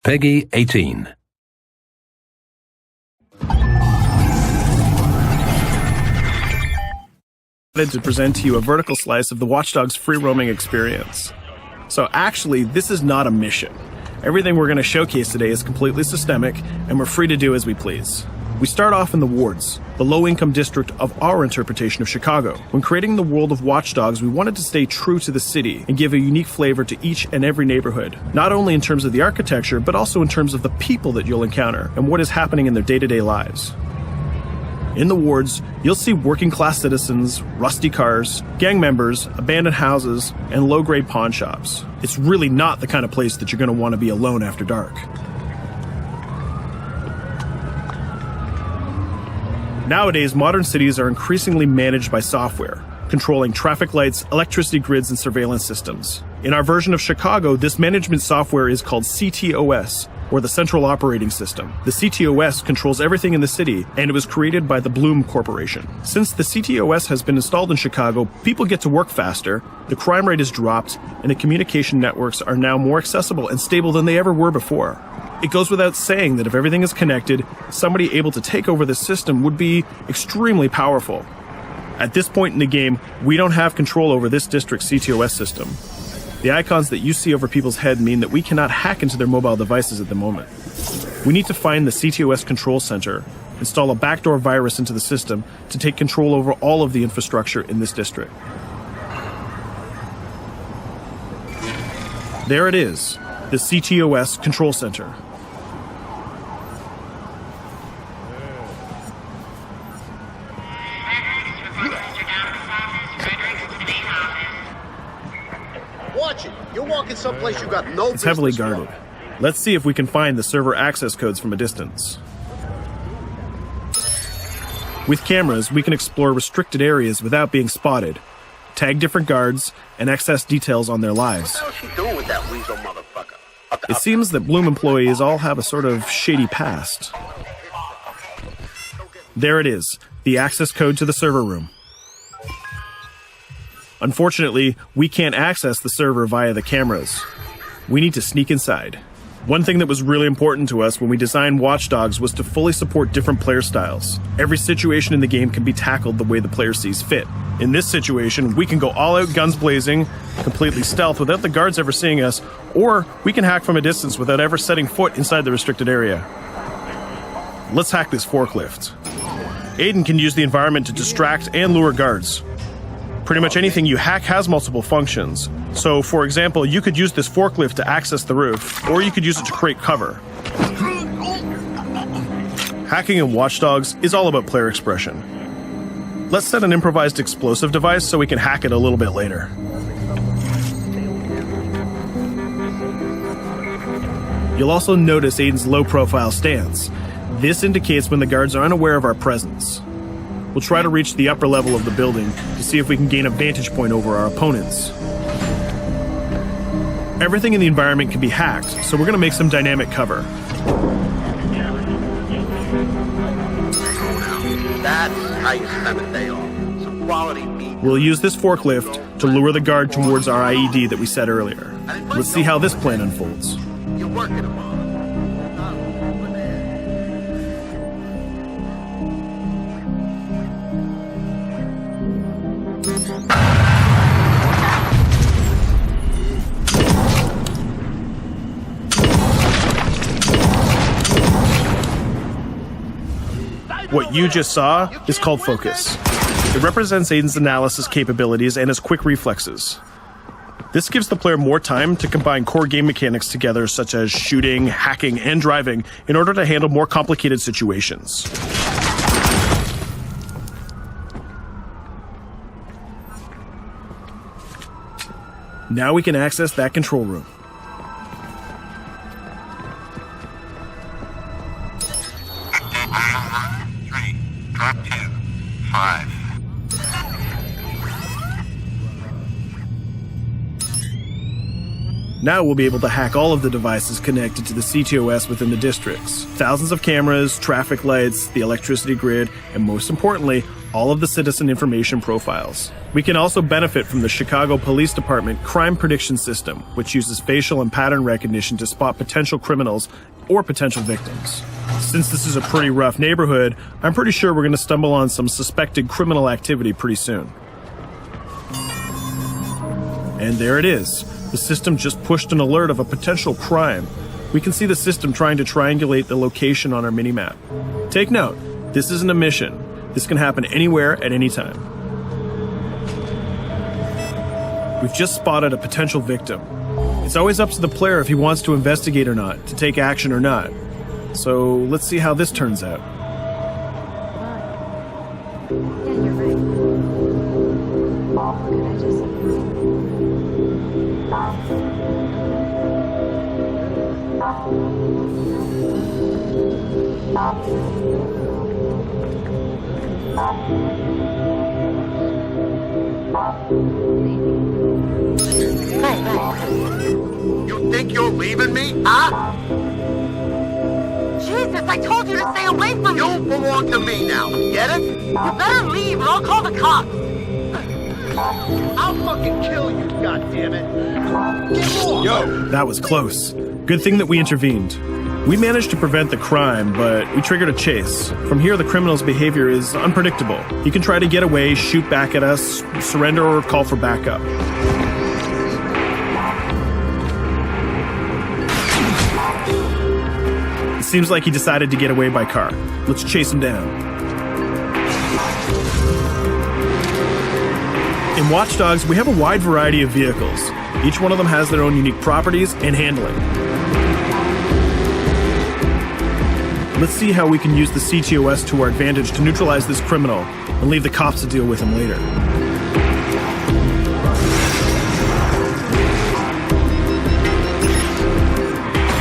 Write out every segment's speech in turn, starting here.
Peggy 18. To present to you a vertical slice of the Watch Dogs free roaming experience. So actually, this is not a mission. Everything we're going to showcase today is completely systemic, and we're free to do as we please. We start off in the wards, the low-income district of our interpretation of Chicago. When creating the world of Watch Dogs, we wanted to stay true to the city and give a unique flavor to each and every neighborhood, not only in terms of the architecture, but also in terms of the people that you'll encounter and what is happening in their day-to-day lives. In the wards, you'll see working-class citizens, rusty cars, gang members, abandoned houses, and low-grade pawn shops. It's really not the kind of place that you're going to want to be alone after dark. Nowadays, modern cities are increasingly managed by software, controlling traffic lights, electricity grids, and surveillance systems. In our version of Chicago, this management software is called CTOS, or the Central Operating System. The CTOS controls everything in the city, and it was created by the Bloom Corporation. Since the CTOS has been installed in Chicago, people get to work faster, the crime rate has dropped, and the communication networks are now more accessible and stable than they ever were before. It goes without saying that if everything is connected, somebody able to take over the system would be extremely powerful. At this point in the game, we don't have control over this district's CTOS system. The icons that you see over people's head mean that we cannot hack into their mobile devices at the moment. We need to find the CTOS control center, install a backdoor virus into the system to take control over all of the infrastructure in this district. There it is, the CTOS control center. Watch it. You're walking someplace you got no business. It's heavily guarded. Let's see if we can find the server access codes from a distance. With cameras, we can explore restricted areas without being spotted, tag different guards, and access details on their lives. What the hell is she doing with that weasel motherfucker? It seems that Bloom employees all have a sort of shady past. There it is, the access code to the server room. Unfortunately, we can't access the server via the cameras. We need to sneak inside. One thing that was really important to us when we designed Watch Dogs was to fully support different player styles. Every situation in the game can be tackled the way the player sees fit. In this situation, we can go all out guns blazing, completely stealth without the guards ever seeing us, or we can hack from a distance without ever setting foot inside the restricted area. Let's hack this forklift. Aiden can use the environment to distract and lure guards. Pretty much anything you hack has multiple functions. So, for example, you could use this forklift to access the roof, or you could use it to create cover. Hacking in Watch Dogs is all about player expression. Let's set an improvised explosive device so we can hack it a little bit later. You'll also notice Aiden's low-profile stance. This indicates when the guards are unaware of our presence. We'll try to reach the upper level of the building to see if we can gain a vantage point over our opponents. Everything in the environment can be hacked, so we're going to make some dynamic cover. That's how you spend a day off. Some quality meat. We'll use this forklift to lure the guard towards our IED that we set earlier. Let's see how this plan unfolds. You're working them on. What you just saw is called focus. It represents Aiden's analysis capabilities and his quick reflexes. This gives the player more time to combine core game mechanics together, such as shooting, hacking, and driving, in order to handle more complicated situations. Now we can access that control room. Drop 2, 5. Now we'll be able to hack all of the devices connected to the CTOS within the districts. Thousands of cameras, traffic lights, the electricity grid, and most importantly, all of the citizen information profiles. We can also benefit from the Chicago Police Department Crime Prediction System, which uses facial and pattern recognition to spot potential criminals or potential victims. Since this is a pretty rough neighborhood, I'm pretty sure we're going to stumble on some suspected criminal activity pretty soon. And there it is. The system just pushed an alert of a potential crime. We can see the system trying to triangulate the location on our minimap. Take note, this isn't a mission. This can happen anywhere at any time. We've just spotted a potential victim. It's always up to the player if he wants to investigate or not, to take action or not. So let's see how this turns out. Yeah, you're right. Could I just... You think you're leaving me? Huh? Jesus, I told you to stay away from me! You belong to me now. Get it? You better leave or I'll call the cops! I'll fucking kill you, goddammit. Get off! Yo, that was close. Good thing that we intervened. We managed to prevent the crime, but we triggered a chase. From here, the criminal's behavior is unpredictable. He can try to get away, shoot back at us, surrender, or call for backup. It seems like he decided to get away by car. Let's chase him down. In Watch Dogs, we have a wide variety of vehicles. Each one of them has their own unique properties and handling. Let's see how we can use the CTOS to our advantage to neutralize this criminal and leave the cops to deal with him later.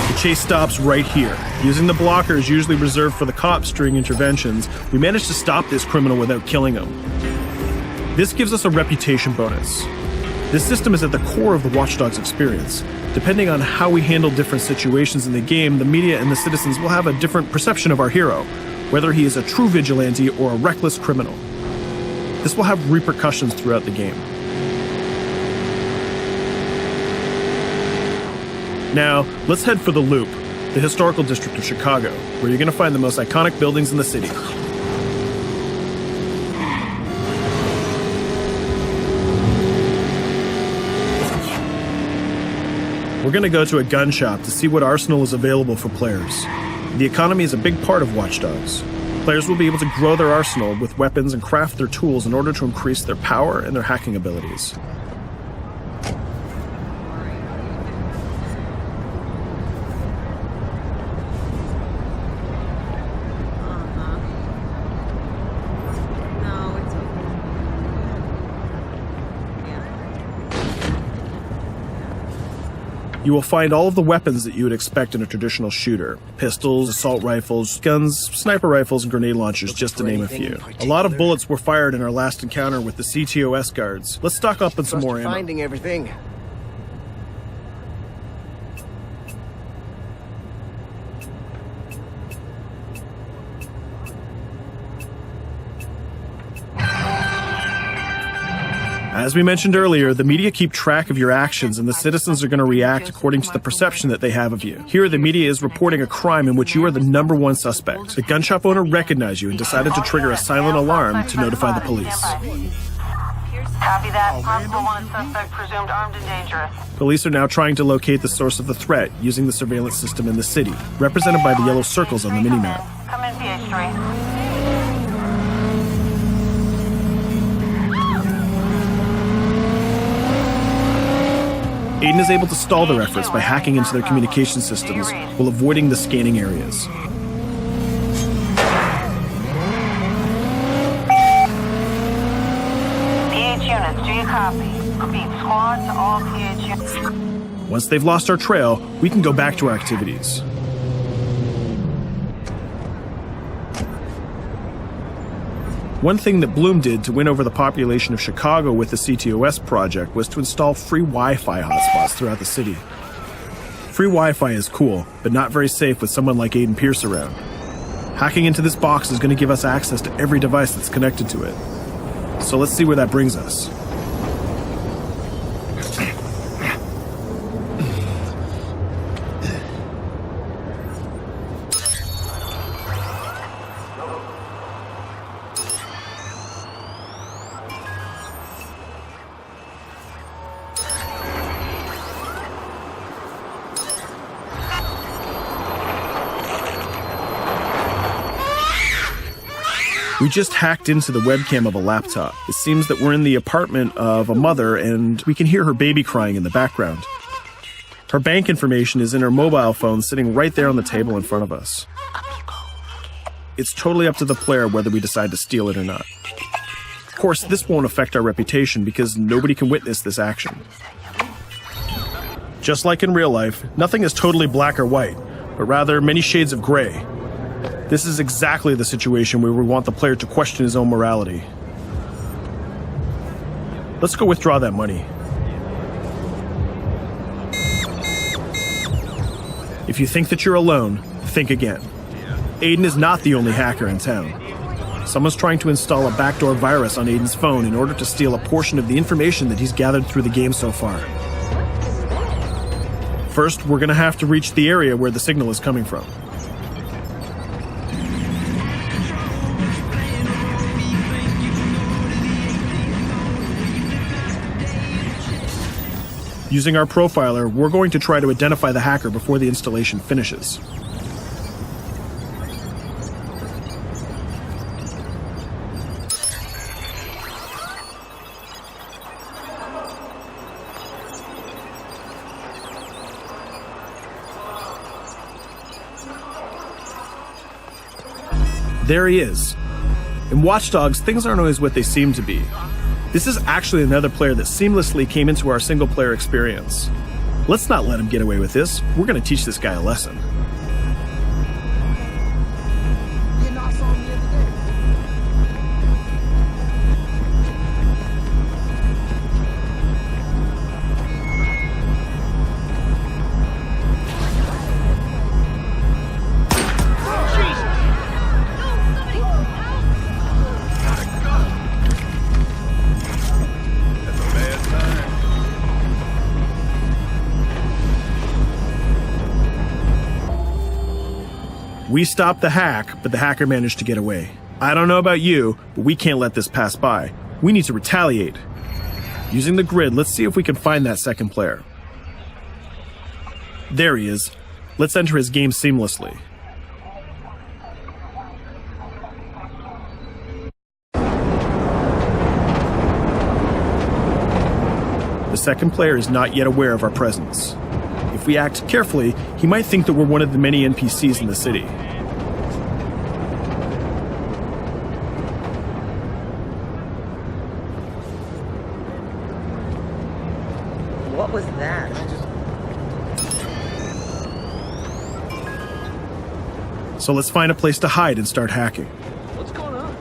The chase stops right here. Using the blockers usually reserved for the cops during interventions, we managed to stop this criminal without killing him. This gives us a reputation bonus. This system is at the core of the Watch Dogs experience. Depending on how we handle different situations in the game, the media and the citizens will have a different perception of our hero, whether he is a true vigilante or a reckless criminal. This will have repercussions throughout the game. Now, let's head for the Loop, the historical district of Chicago, where you're going to find the most iconic buildings in the city. We're going to go to a gun shop to see what arsenal is available for players. The economy is a big part of Watch Dogs. Players will be able to grow their arsenal with weapons and craft their tools in order to increase their power and their hacking abilities. No, it's okay. You will find all of the weapons that you would expect in a traditional shooter. Pistols, assault rifles, guns, sniper rifles, and grenade launchers, just to name a few. A lot of bullets were fired in our last encounter with the CTOS guards. Let's stock up on some more ammo. Finding everything. As we mentioned earlier, the media keep track of your actions and the citizens are going to react according to the perception that they have of you. Here, the media is reporting a crime in which you are the #1 suspect. The gun shop owner recognized you and decided to trigger a silent alarm to notify the police. Copy that. Possible wanted suspect presumed armed and dangerous. Police are now trying to locate the source of the threat using the surveillance system in the city, represented by the yellow circles on the minimap. Come in, PH3. Aiden is able to stall their efforts by hacking into their communication systems while avoiding the scanning areas. PH units, do you copy? Repeat, squad to all PH units. Once they've lost our trail, we can go back to our activities. One thing that Bloom did to win over the population of Chicago with the CTOS project was to install free Wi-Fi hotspots throughout the city. Free Wi-Fi is cool, but not very safe with someone like Aiden Pierce around. Hacking into this box is going to give us access to every device that's connected to it. So let's see where that brings us. We just hacked into the webcam of a laptop. It seems that we're in the apartment of a mother and we can hear her baby crying in the background. Her bank information is in her mobile phone sitting right there on the table in front of us. It's totally up to the player whether we decide to steal it or not. Of course, this won't affect our reputation because nobody can witness this action. Just like in real life, nothing is totally black or white, but rather many shades of gray. This is exactly the situation where we want the player to question his own morality. Let's go withdraw that money. If you think that you're alone, think again. Aiden is not the only hacker in town. Someone's trying to install a backdoor virus on Aiden's phone in order to steal a portion of the information that he's gathered through the game so far. First, we're gonna have to reach the area where the signal is coming from. Using our profiler, we're going to try to identify the hacker before the installation finishes. There he is. In Watch Dogs, things aren't always what they seem to be. This is actually another player that seamlessly came into our single-player experience. Let's not let him get away with this. We're going to teach this guy a lesson. We stopped the hack, but the hacker managed to get away. I don't know about you, but we can't let this pass by. We need to retaliate. Using the grid, let's see if we can find that second player. There he is. Let's enter his game seamlessly. The second player is not yet aware of our presence. If we act carefully, he might think that we're one of the many NPCs in the city. What was that? So let's find a place to hide and start hacking. What's going on?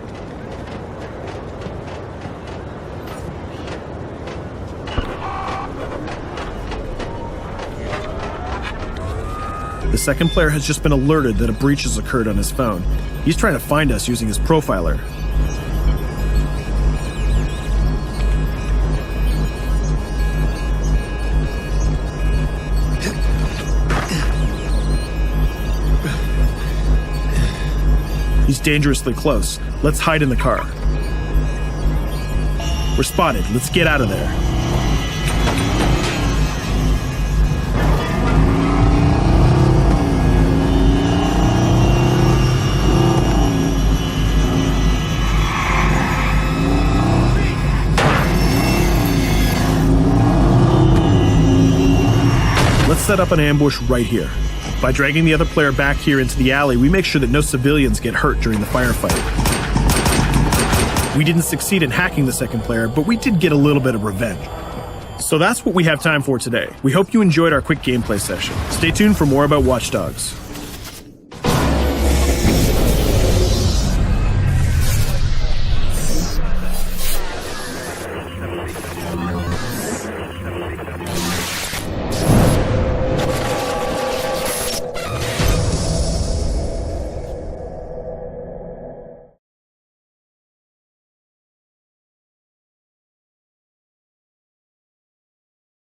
The second player has just been alerted that a breach has occurred on his phone. He's trying to find us using his profiler. He's dangerously close. Let's hide in the car. We're spotted. Let's get out of there. Let's set up an ambush right here. By dragging the other player back here into the alley, we make sure that no civilians get hurt during the firefight. We didn't succeed in hacking the second player, but we did get a little bit of revenge. So that's what we have time for today. We hope you enjoyed our quick gameplay session. Stay tuned for more about Watch Dogs.